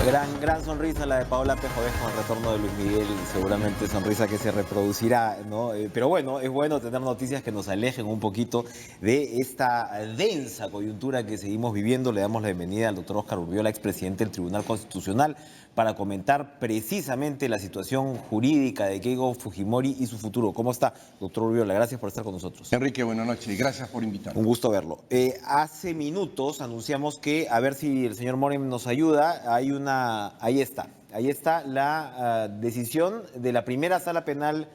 Gran sonrisa la de Paola Pejovés con el retorno de Luis Miguel, seguramente sonrisa que se reproducirá, ¿no? Pero bueno, es bueno tener noticias que nos alejen un poquito de esta densa coyuntura que seguimos viviendo. Le damos la bienvenida al doctor Óscar Urbiola, expresidente del Tribunal Constitucional, para comentar precisamente la situación jurídica de Keiko Fujimori y su futuro. ¿Cómo está, doctor Urbiola? Gracias por estar con nosotros. Enrique, buenas noches y gracias por invitarme. Un gusto verlo. Hace minutos anunciamos que, a ver si el señor Moren nos ayuda, ahí está la decisión de la primera sala penal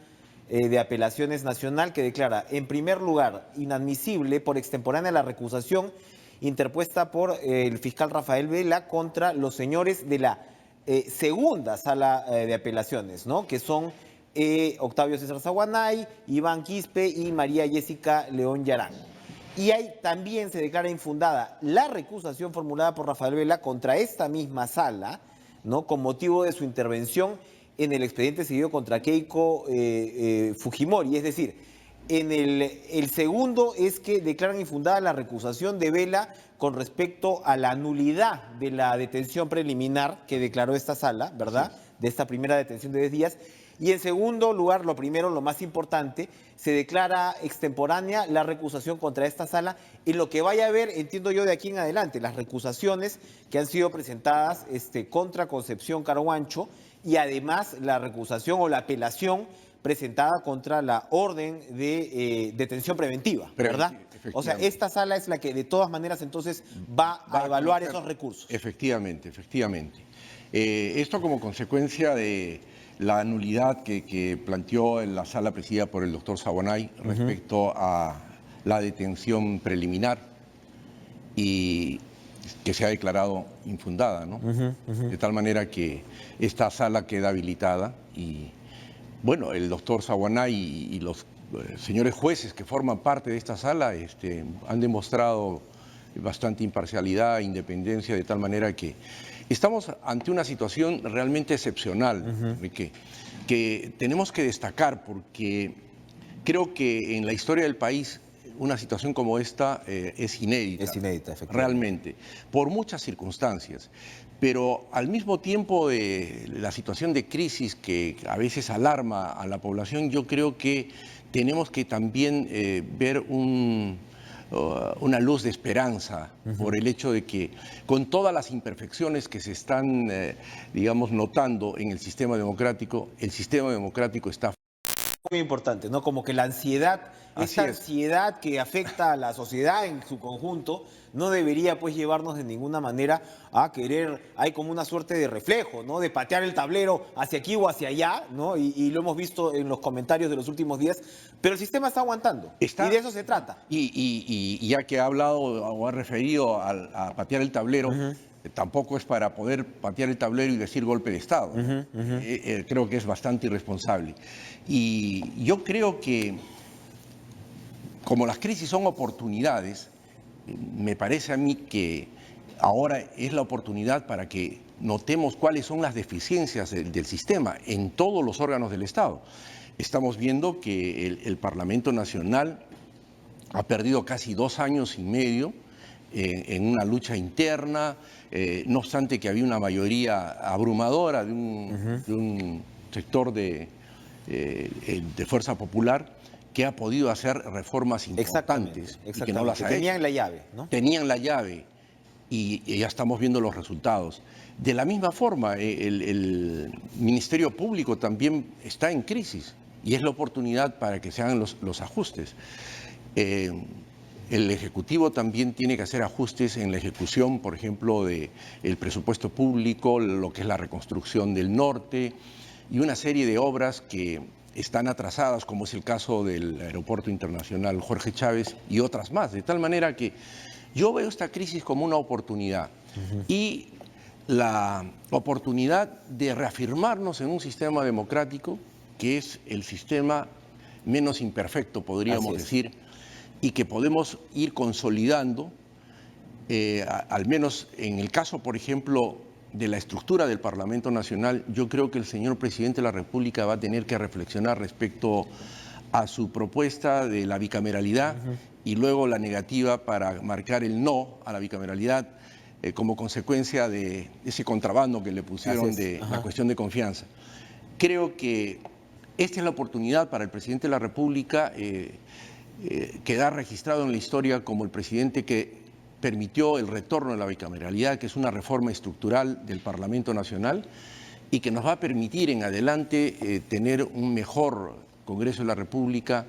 de apelaciones nacional que declara, en primer lugar, inadmisible por extemporánea la recusación interpuesta por el fiscal Rafael Vela contra los señores de la segunda sala de apelaciones, ¿no? Que son Octavio César Saguanay, Iván Quispe y María Jessica León Yarán. Y ahí también se declara infundada la recusación formulada por Rafael Vela contra esta misma sala, ¿no? Con motivo de su intervención en el expediente seguido contra Keiko Fujimori. Es decir, en el segundo es que declaran infundada la recusación de Vela con respecto a la nulidad de la detención preliminar que declaró esta sala, ¿verdad? Sí. De esta primera detención de 10 días. Y en segundo lugar, lo primero, lo más importante, se declara extemporánea la recusación contra esta sala en lo que vaya a haber, entiendo yo, de aquí en adelante, las recusaciones que han sido presentadas contra Concepción Carhuancho y además la recusación o la apelación presentada contra la orden de detención preventiva, ¿verdad? O sea, esta sala es la que de todas maneras entonces va a evaluar esos recursos. Efectivamente. Esto como consecuencia de la nulidad que planteó en la sala presidida por el doctor Saguanay respecto a la detención preliminar y que se ha declarado infundada, ¿no? De tal manera que esta sala queda habilitada y, bueno, el doctor Saguanay y los señores jueces que forman parte de esta sala han demostrado bastante imparcialidad e independencia, de tal manera que estamos ante una situación realmente excepcional, Enrique, que tenemos que destacar porque creo que en la historia del país una situación como esta es inédita. Es inédita, efectivamente. Realmente, por muchas circunstancias. Pero al mismo tiempo de la situación de crisis que a veces alarma a la población, yo creo que tenemos que también ver una luz de esperanza por el hecho de que con todas las imperfecciones que se están, digamos, notando en el sistema democrático está muy importante, ¿no? Como que la ansiedad, esta ansiedad que afecta a la sociedad en su conjunto, no debería pues llevarnos de ninguna manera a querer, hay como una suerte de reflejo, ¿no? De patear el tablero hacia aquí o hacia allá, ¿no? Y lo hemos visto en los comentarios de los últimos días, pero el sistema está aguantando, y de eso se trata. Y ya que ha hablado o ha referido a patear el tablero, tampoco es para poder patear el tablero y decir golpe de Estado. Creo que es bastante irresponsable. Y yo creo que, como las crisis son oportunidades, me parece a mí que ahora es la oportunidad para que notemos cuáles son las deficiencias del sistema en todos los órganos del Estado. Estamos viendo que el Parlamento Nacional ha perdido casi 2 años y medio en una lucha interna, no obstante que había una mayoría abrumadora de un sector de Fuerza Popular que ha podido hacer reformas importantes. Y que no las ha hecho. Tenían la llave, ¿no? Tenían la llave y ya estamos viendo los resultados. De la misma forma, el Ministerio Público también está en crisis y es la oportunidad para que se hagan los ajustes. El Ejecutivo también tiene que hacer ajustes en la ejecución, por ejemplo, del presupuesto público, lo que es la reconstrucción del norte y una serie de obras que están atrasadas, como es el caso del Aeropuerto Internacional Jorge Chávez y otras más. De tal manera que yo veo esta crisis como una oportunidad y la oportunidad de reafirmarnos en un sistema democrático que es el sistema menos imperfecto, podríamos decir, y que podemos ir consolidando, al menos en el caso, por ejemplo, de la estructura del Parlamento Nacional. Yo creo que el señor presidente de la República va a tener que reflexionar respecto a su propuesta de la bicameralidad, y luego la negativa para marcar el no a la bicameralidad como consecuencia de ese contrabando que le pusieron de la cuestión de confianza. Creo que esta es la oportunidad para el presidente de la República quedar registrado en la historia como el presidente que permitió el retorno de la bicameralidad, que es una reforma estructural del Parlamento Nacional y que nos va a permitir en adelante tener un mejor Congreso de la República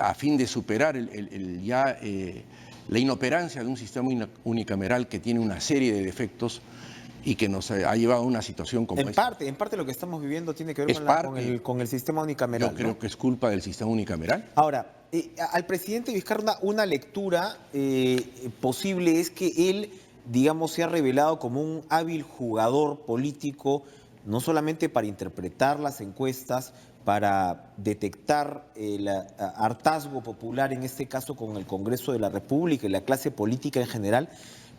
a fin de superar la inoperancia de un sistema unicameral que tiene una serie de defectos y que nos ha llevado a una situación como esta. En parte lo que estamos viviendo tiene que ver con el sistema unicameral. Yo creo que es culpa del sistema unicameral. Ahora, al presidente Vizcarra una lectura posible es que él, digamos, se ha revelado como un hábil jugador político, no solamente para interpretar las encuestas, para detectar el hartazgo popular, en este caso con el Congreso de la República y la clase política en general,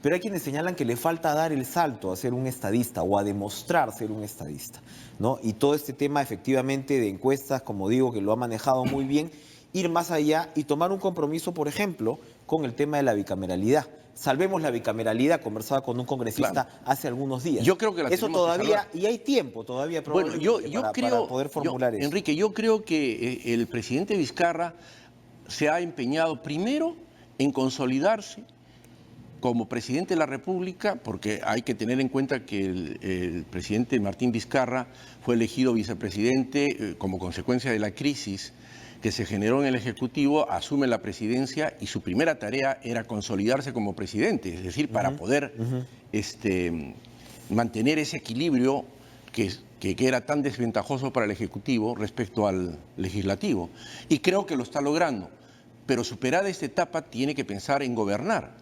pero hay quienes señalan que le falta dar el salto a ser un estadista o a demostrar ser un estadista, ¿no? Y todo este tema efectivamente de encuestas, como digo, que lo ha manejado muy bien, ir más allá y tomar un compromiso, por ejemplo, con el tema de la bicameralidad. Salvemos la bicameralidad, conversaba con un congresista hace algunos días. Yo creo que eso todavía, y hay tiempo todavía probablemente para poder formular eso. Enrique, yo creo que el presidente Vizcarra se ha empeñado primero en consolidarse como presidente de la República, porque hay que tener en cuenta que el presidente Martín Vizcarra fue elegido vicepresidente como consecuencia de la crisis que se generó en el Ejecutivo, asume la presidencia y su primera tarea era consolidarse como presidente, es decir, para poder mantener ese equilibrio que era tan desventajoso para el Ejecutivo respecto al Legislativo. Y creo que lo está logrando, pero superada esta etapa tiene que pensar en gobernar.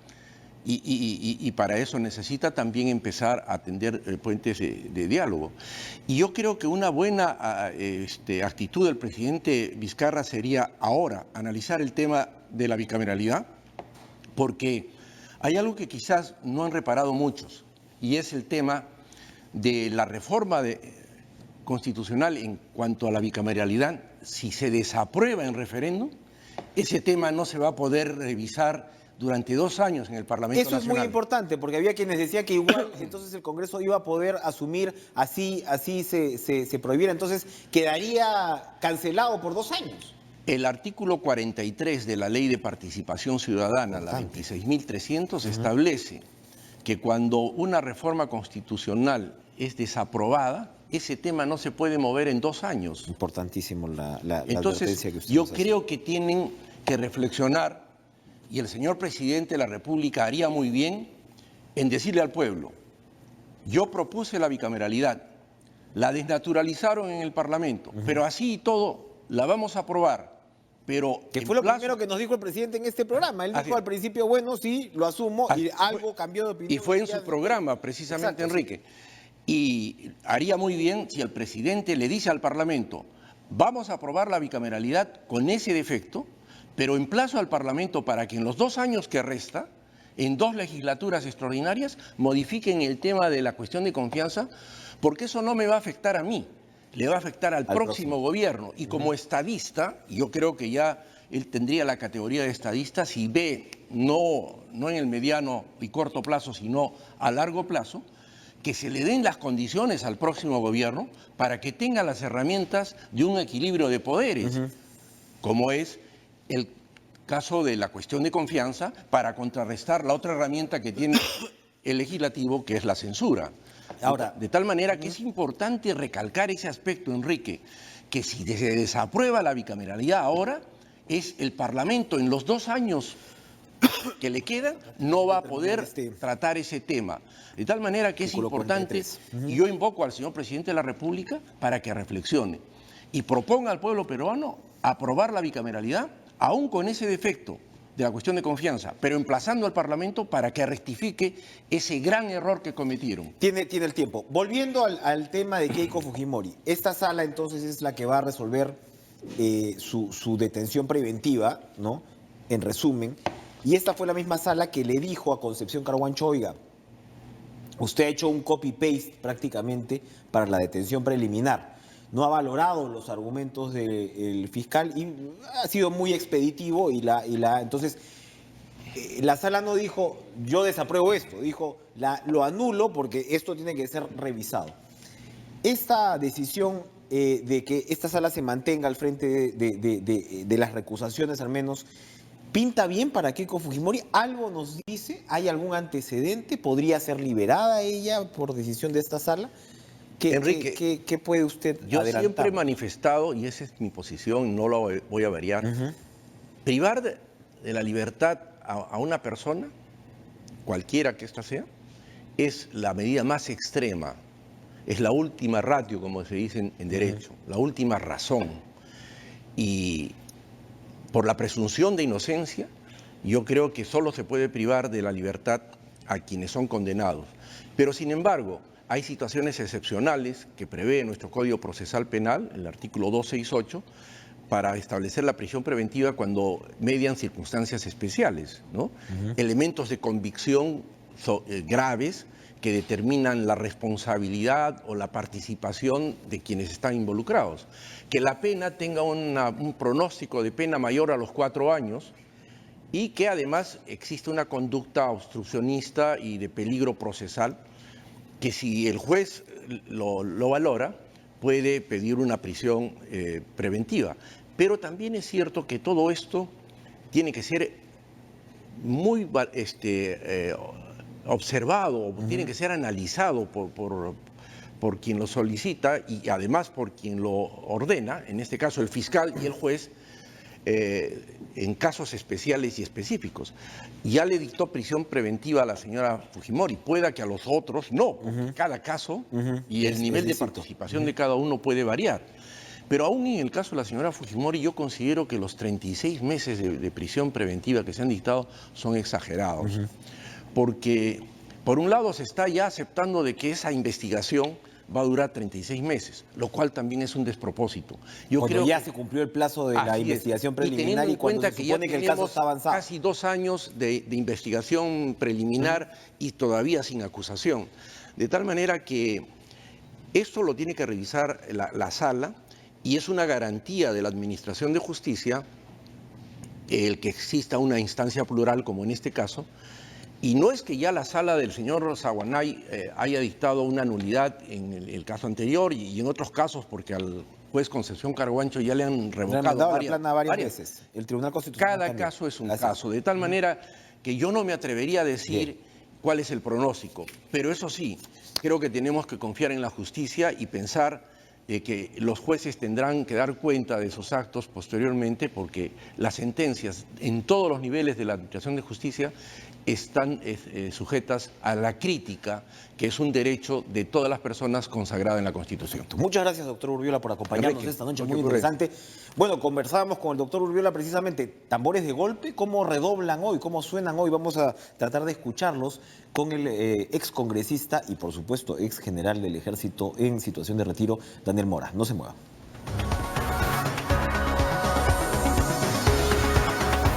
Y para eso necesita también empezar a tender puentes de diálogo. Y yo creo que una buena actitud del presidente Vizcarra sería ahora analizar el tema de la bicameralidad, porque hay algo que quizás no han reparado muchos, y es el tema de la reforma constitucional en cuanto a la bicameralidad. Si se desaprueba en referéndum, ese tema no se va a poder revisar durante 2 años en el Parlamento Nacional. Eso es muy importante, porque había quienes decían que igual entonces el Congreso iba a poder asumir, así se prohibiera, entonces quedaría cancelado por 2 años. El artículo 43 de la Ley de Participación Ciudadana, la 26.300, establece que cuando una reforma constitucional es desaprobada, ese tema no se puede mover en 2 años. Importantísimo la Entonces, advertencia que usted yo nos hace. creo que tienen que reflexionar. Y el señor presidente de la República haría muy bien en decirle al pueblo: yo propuse la bicameralidad, la desnaturalizaron en el Parlamento, pero así y todo la vamos a aprobar. Pero que fue lo primero que nos dijo el presidente en este programa. Él dijo al principio, bueno, sí, lo asumo, y algo cambió de opinión. Y fue en su programa, precisamente. Exacto, Enrique. Sí. Y haría muy bien si el presidente le dice al Parlamento: vamos a aprobar la bicameralidad con ese defecto, pero emplazo al Parlamento para que en los 2 años que resta, en 2 legislaturas extraordinarias, modifiquen el tema de la cuestión de confianza, porque eso no me va a afectar a mí, le va a afectar al próximo gobierno. Y como estadista, yo creo que ya él tendría la categoría de estadista si ve, no en el mediano y corto plazo, sino a largo plazo, que se le den las condiciones al próximo gobierno para que tenga las herramientas de un equilibrio de poderes, como es el caso de la cuestión de confianza, para contrarrestar la otra herramienta que tiene el legislativo, que es la censura. Ahora, de tal manera que es importante recalcar ese aspecto, Enrique, que si se desaprueba la bicameralidad ahora, es el Parlamento en los 2 años que le quedan no va a poder tratar ese tema. De tal manera que es importante, y yo invoco al señor presidente de la República para que reflexione y proponga al pueblo peruano aprobar la bicameralidad, aún con ese defecto de la cuestión de confianza, pero emplazando al Parlamento para que rectifique ese gran error que cometieron. Tiene el tiempo. Volviendo al tema de Keiko Fujimori, esta sala entonces es la que va a resolver su detención preventiva, ¿no? En resumen, y esta fue la misma sala que le dijo a Concepción Carhuancho: oiga, usted ha hecho un copy-paste prácticamente para la detención preliminar. No ha valorado los argumentos del fiscal y ha sido muy expeditivo entonces La sala no dijo, yo desapruebo esto, dijo, lo anulo porque esto tiene que ser revisado. Esta decisión de que esta sala se mantenga al frente de las recusaciones, al menos, ¿pinta bien para Keiko Fujimori? ¿Algo nos dice? ¿Hay algún antecedente? ¿Podría ser liberada ella por decisión de esta sala? Enrique, ¿Qué puede usted yo adelantar? siempre he manifestado, y esa es mi posición, no la voy a variar, privar de la libertad a una persona, cualquiera que ésta sea, es la medida más extrema, es la última ratio, como se dice en derecho, la última razón. Y por la presunción de inocencia, yo creo que solo se puede privar de la libertad a quienes son condenados. Pero sin embargo, hay situaciones excepcionales que prevé nuestro Código Procesal Penal, el artículo 268, para establecer la prisión preventiva cuando median circunstancias especiales, ¿no? Elementos de convicción graves que determinan la responsabilidad o la participación de quienes están involucrados. Que la pena tenga un pronóstico de pena mayor a los 4 años y que además existe una conducta obstruccionista y de peligro procesal que si el juez lo valora puede pedir una prisión preventiva. Pero también es cierto que todo esto tiene que ser muy observado, tiene que ser analizado por quien lo solicita y además por quien lo ordena, en este caso el fiscal y el juez, en casos especiales y específicos. Ya le dictó prisión preventiva a la señora Fujimori, pueda que a los otros no, porque cada caso y el nivel de participación de cada uno puede variar. Pero aún en el caso de la señora Fujimori, yo considero que los 36 meses de prisión preventiva que se han dictado son exagerados. Porque, por un lado, se está ya aceptando de que esa investigación va a durar 36 meses, lo cual también es un despropósito. Yo creo ya se cumplió el plazo de la investigación preliminar y cuando se supone que el caso está avanzado. Casi 2 años de investigación preliminar y todavía sin acusación. De tal manera que esto lo tiene que revisar la sala y es una garantía de la Administración de Justicia el que exista una instancia plural como en este caso. Y no es que ya la sala del señor Saguanay haya dictado una nulidad en el caso anterior y en otros casos, porque al juez Concepción Carguancho ya le han revocado varias veces. El Tribunal Constitucional Cada también. caso es un caso, de tal manera que yo no me atrevería a decir cuál es el pronóstico. Pero eso sí, creo que tenemos que confiar en la justicia y pensar que los jueces tendrán que dar cuenta de esos actos posteriormente, porque las sentencias en todos los niveles de la Administración de Justicia están sujetas a la crítica, que es un derecho de todas las personas consagrado en la Constitución. Muchas gracias, doctor Urbiola, por acompañarnos esta noche, muy interesante. Bueno, conversábamos con el doctor Urbiola precisamente, tambores de golpe, cómo redoblan hoy, cómo suenan hoy. Vamos a tratar de escucharlos con el excongresista y, por supuesto, ex general del Ejército en situación de retiro, Daniel Mora. No se mueva.